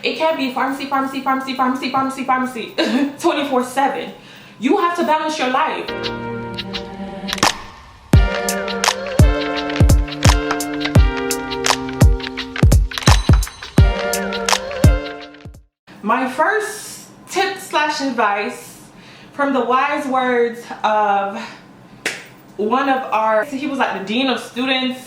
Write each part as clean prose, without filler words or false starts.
It can't be pharmacy, pharmacy, pharmacy, pharmacy, pharmacy, pharmacy 24/7. You have to balance your life. My first tip slash advice from the wise words of one of our, he was like the dean of students,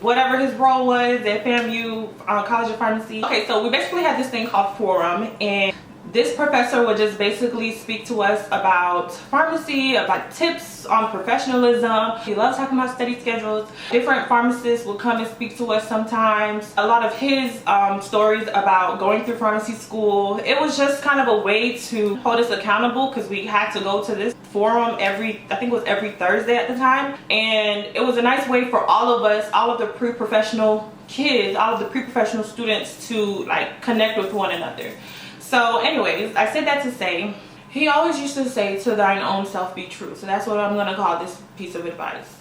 whatever his role was at FAMU College of Pharmacy. Okay, so we basically had this thing called forum, and this professor would just basically speak to us about pharmacy, about tips on professionalism. He loves talking about study schedules. Different pharmacists would come and speak to us sometimes. A lot of his stories about going through pharmacy school. It was just kind of a way to hold us accountable, because we had to go to this forum I think it was every Thursday at the time. And it was a nice way for all of us, all of the pre-professional kids, all of the pre-professional students to like connect with one another. So anyways, I said that to say, he always used to say, to thine own self be true. So that's what I'm going to call this piece of advice.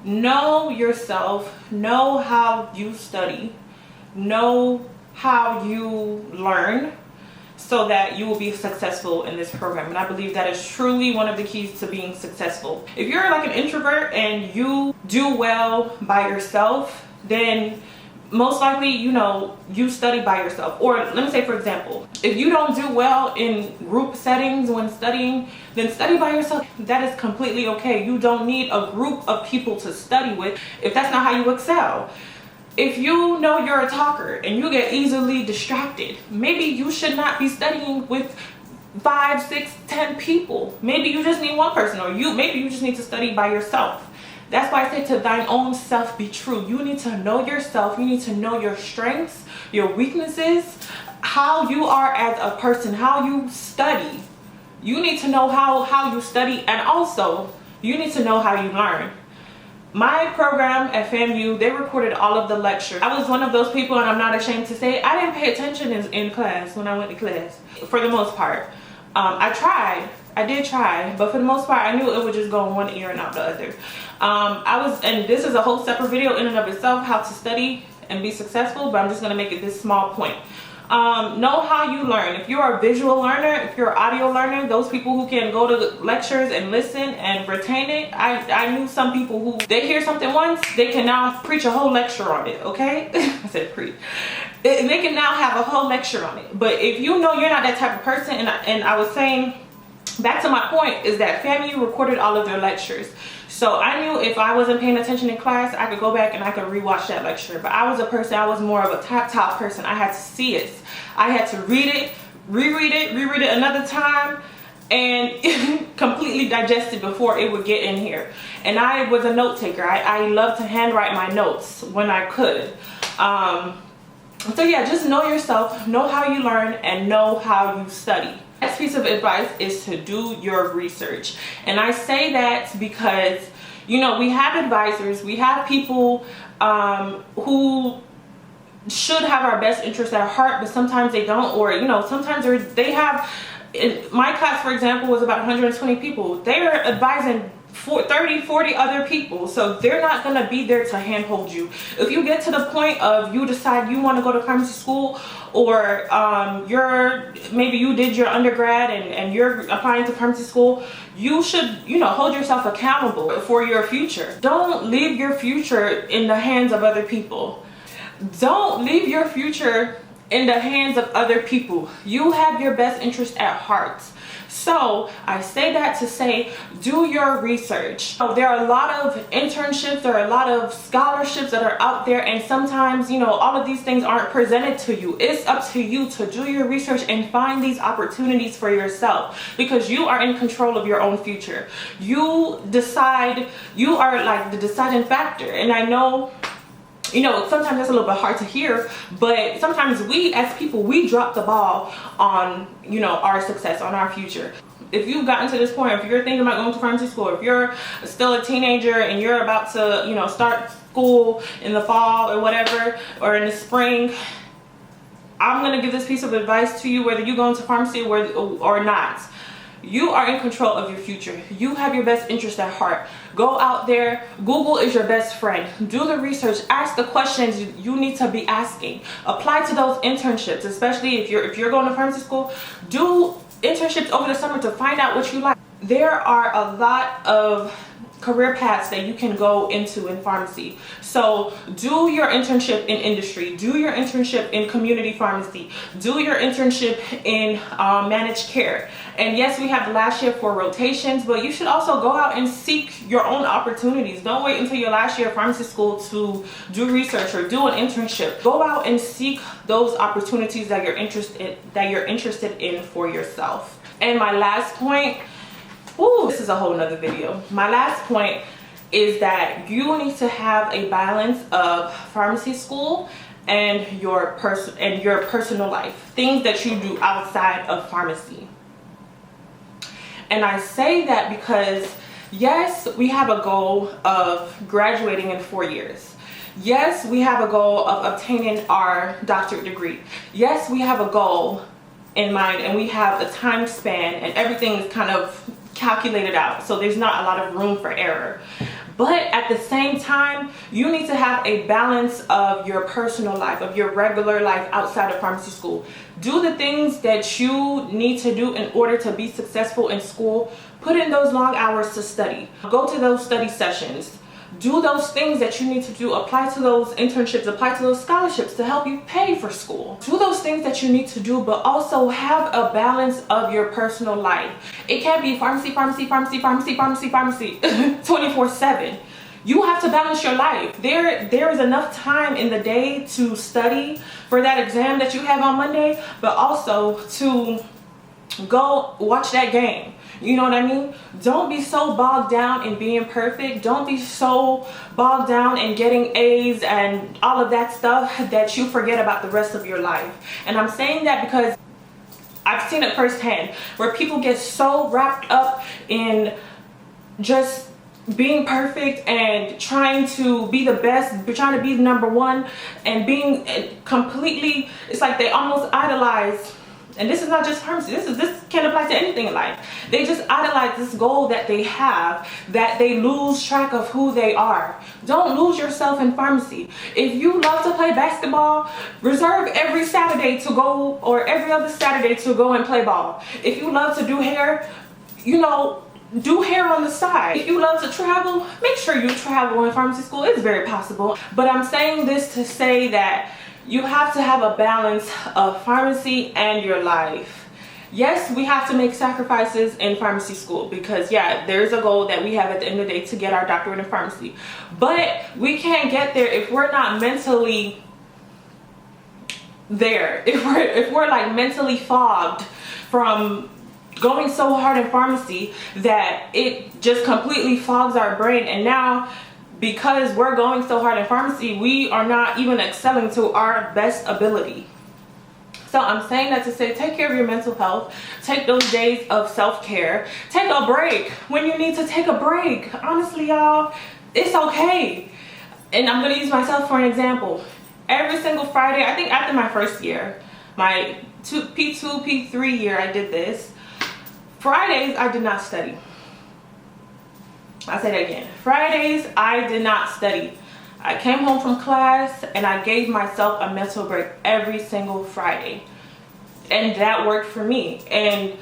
Know yourself, know how you study, know how you learn, so that you will be successful in this program. And I believe that is truly one of the keys to being successful. If you're like an introvert and you do well by yourself, then most likely, you know, you study by yourself. Or let me say, for example, if you don't do well in group settings when studying, then study by yourself. That is completely okay. You don't need a group of people to study with if that's not how you excel. If you know you're a talker and you get easily distracted, maybe you should not be studying with 5, 6, 10 people. Maybe you just need one person, or maybe you just need to study by yourself. That's why I say, to thine own self be true. You need to know yourself. You need to know your strengths, your weaknesses, how you are as a person, how you study. You need to know how you study, and also you need to know how you learn. My program at FAMU, they recorded all of the lectures. I was one of those people, and I'm not ashamed to say, I didn't pay attention in class when I went to class, for the most part. I did try, but for the most part, I knew it would just go in one ear and out the other. And this is a whole separate video in and of itself, how to study and be successful, but I'm just gonna make it this small point. Know how you learn. If you're a visual learner, if you're an audio learner, those people who can go to lectures and listen and retain it, I knew some people who, they hear something once, they can now preach a whole lecture on it, okay? I said preach. They can now have a whole lecture on it. But if you know you're not that type of person, and I was saying, back to my point, is that FAMU recorded all of their lectures. So I knew if I wasn't paying attention in class, I could go back and I could rewatch that lecture. But I was a person, I was more of a top person. I had to see it. I had to read it, reread it another time, and completely digest it before it would get in here. And I was a note taker. I love to handwrite my notes when I could. So yeah, just know yourself, know how you learn, and know how you study. Next piece of advice is to do your research. And I say that because, you know, we have advisors, we have people who should have our best interest at heart, but sometimes they don't, or, you know, sometimes they have, in my class, for example, was about 120 people. They are advising 30, 40 other people, so they're not going to be there to handhold you. If you get to the point of you decide you want to go to pharmacy school, or maybe you did your undergrad and you're applying to pharmacy school, you should, you know, hold yourself accountable for your future. Don't leave your future in the hands of other people. Don't leave your future in the hands of other people. You have your best interest at heart. So I say that to say, do your research. There are a lot of internships, there are a lot of scholarships that are out there, and sometimes, you know, all of these things aren't presented to you. It's up to you to do your research and find these opportunities for yourself, because you are in control of your own future. You decide, you are like the deciding factor. And I know, you know, sometimes that's a little bit hard to hear, but sometimes we as people, we drop the ball on, you know, our success, on our future. If you've gotten to this point, if you're thinking about going to pharmacy school, if you're still a teenager and you're about to, you know, start school in the fall or whatever, or in the spring, I'm going to give this piece of advice to you, whether you go into pharmacy or not. You are in control of your future. You have your best interest at heart. Go out there. Google is your best friend. Do the research. Ask the questions you need to be asking. Apply to those internships, especially if you're going to pharmacy school. Do internships over the summer to find out what you like. There are a lot of career paths that you can go into in pharmacy. So do your internship in industry, do your internship in community pharmacy, do your internship in managed care. And yes, we have the last year for rotations, but you should also go out and seek your own opportunities. Don't wait until your last year of pharmacy school to do research or do an internship. Go out and seek those opportunities that you're interested in for yourself. And my last point, this is a whole nother video. My last point is that you need to have a balance of pharmacy school and your personal life, things that you do outside of pharmacy. And I say that because yes, we have a goal of graduating in 4 years. Yes, we have a goal of obtaining our doctorate degree. Yes, we have a goal in mind and we have a time span and everything is kind of calculated out, so there's not a lot of room for error. But at the same time, you need to have a balance of your personal life, of your regular life outside of pharmacy school. Do the things that you need to do in order to be successful in school. Put in those long hours to study. Go to those study sessions. Do those things that you need to do. Apply to those internships, apply to those scholarships to help you pay for school. Do those things that you need to do, but also have a balance of your personal life. It can't be pharmacy 24/7. You have to balance your life. There is enough time in the day to study for that exam that you have on Monday, but also to go watch that game. You know what I mean? Don't be so bogged down in being perfect. Don't be so bogged down in getting A's and all of that stuff that you forget about the rest of your life. And I'm saying that because I've seen it firsthand, where people get so wrapped up in just being perfect and trying to be the best, trying to be number one, and being completely, it's like they almost idolize. And this is not just pharmacy, this can apply to anything in life. They just idolize this goal that they have, that they lose track of who they are. Don't lose yourself in pharmacy. If you love to play basketball, reserve every Saturday to go, or every other Saturday to go and play ball. If you love to do hair, do hair on the side. If you love to travel, make sure you travel in pharmacy school. It's very possible. But I'm saying this to say that you have to have a balance of pharmacy and your life. Yes, we have to make sacrifices in pharmacy school because there's a goal that we have at the end of the day to get our doctorate in pharmacy. But we can't get there if we're not mentally there. If we're like mentally fogged from going so hard in pharmacy that it just completely fogs our brain, and now because we're going so hard in pharmacy, we are not even excelling to our best ability. So I'm saying that to say, take care of your mental health. Take those days of self-care. Take a break when you need to take a break. Honestly, y'all, it's okay. And I'm going to use myself for an example. Every single Friday, I think after my first year, my P2, P3 year, I did this. Fridays, I did not study. I'll say that again. Fridays, I did not study. I came home from class and I gave myself a mental break every single Friday. And that worked for me. And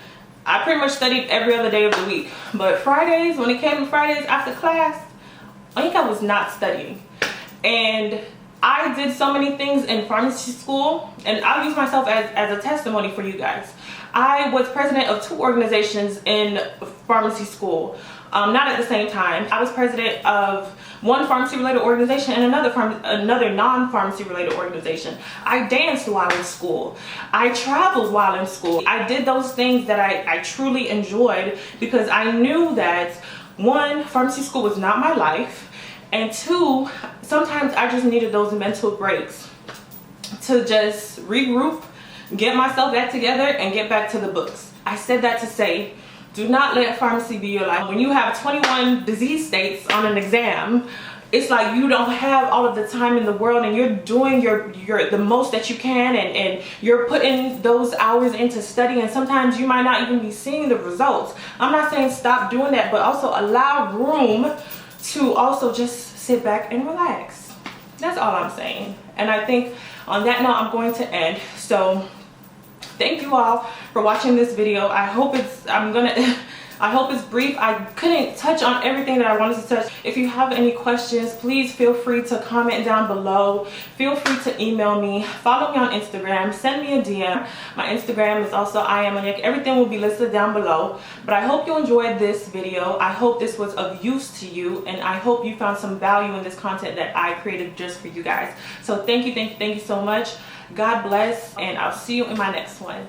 I pretty much studied every other day of the week. But Fridays, when it came to Fridays after class, I think I was not studying. And I did so many things in pharmacy school, and I'll use myself as a testimony for you guys. I was president of 2 organizations in pharmacy school. Not at the same time. I was president of one pharmacy related organization and another non-pharmacy related organization. I danced while in school. I traveled while in school. I did those things that I truly enjoyed because I knew that 1, pharmacy school was not my life, and 2, sometimes I just needed those mental breaks to just regroup, get myself back together, and get back to the books. I said that to say, do not let pharmacy be your life. When you have 21 disease states on an exam, it's like you don't have all of the time in the world, and you're doing the most that you can, and you're putting those hours into study, and sometimes you might not even be seeing the results. I'm not saying stop doing that, but also allow room to also just sit back and relax. That's all I'm saying. And I think on that note, I'm going to end. So thank you all for watching this video. I hope it's brief. I couldn't touch on everything that I wanted to touch. If you have any questions, please feel free to comment down below. Feel free to email me. Follow me on Instagram. Send me a DM. My Instagram is also IamMonique. Everything will be listed down below. But I hope you enjoyed this video. I hope this was of use to you, and I hope you found some value in this content that I created just for you guys. So thank you so much. God bless, and I'll see you in my next one.